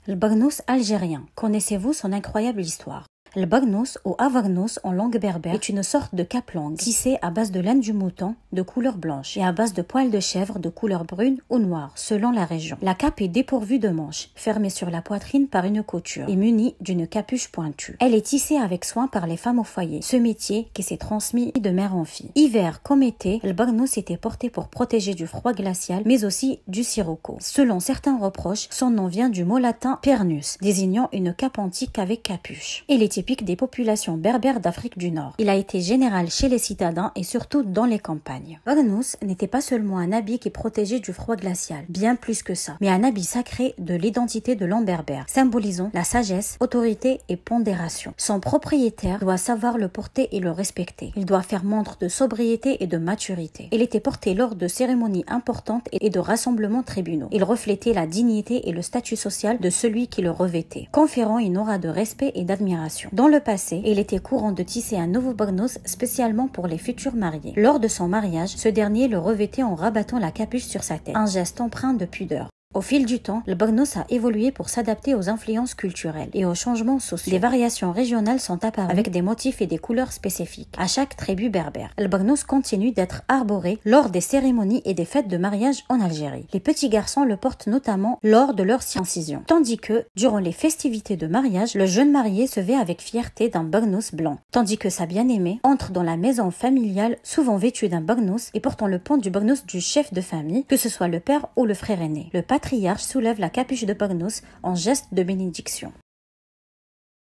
Le bagnous algérien, connaissez-vous son incroyable histoire? Le bagnous ou avagnous en langue berbère est une sorte de cape-langue tissée à base de laine du mouton de couleur blanche et à base de poils de chèvre de couleur brune ou noire selon la région. La cape est dépourvue de manches, fermée sur la poitrine par une couture et munie d'une capuche pointue. Elle est tissée avec soin par les femmes au foyer, ce métier qui s'est transmis de mère en fille. Hiver comme été, le bagnous était porté pour protéger du froid glacial mais aussi du sirocco. Selon certains reproches, son nom vient du mot latin pernus, désignant une cape antique avec capuche. Il est typique des populations berbères d'Afrique du Nord. Il a été général chez les citadins et surtout dans les campagnes. Bagnous n'était pas seulement un habit qui protégeait du froid glacial, bien plus que ça, mais un habit sacré de l'identité de l'homme berbère, symbolisant la sagesse, autorité et pondération. Son propriétaire doit savoir le porter et le respecter. Il doit faire montre de sobriété et de maturité. Il était porté lors de cérémonies importantes et de rassemblements tribunaux. Il reflétait la dignité et le statut social de celui qui le revêtait, conférant une aura de respect et d'admiration. Dans le passé, il était courant de tisser un nouveau bagnous spécialement pour les futurs mariés. Lors de son mariage, ce dernier le revêtait en rabattant la capuche sur sa tête, un geste empreint de pudeur. Au fil du temps, le bagnous a évolué pour s'adapter aux influences culturelles et aux changements sociaux. Des variations régionales sont apparues avec des motifs et des couleurs spécifiques à chaque tribu berbère. Le bagnous continue d'être arboré lors des cérémonies et des fêtes de mariage en Algérie. Les petits garçons le portent notamment lors de leur circoncision, tandis que, durant les festivités de mariage, le jeune marié se vêt avec fierté d'un bagnous blanc, tandis que sa bien-aimée entre dans la maison familiale souvent vêtue d'un bagnous et portant le pan du bagnous du chef de famille, que ce soit le père ou le frère aîné. Le patriarche soulève la capuche de bagnous en geste de bénédiction.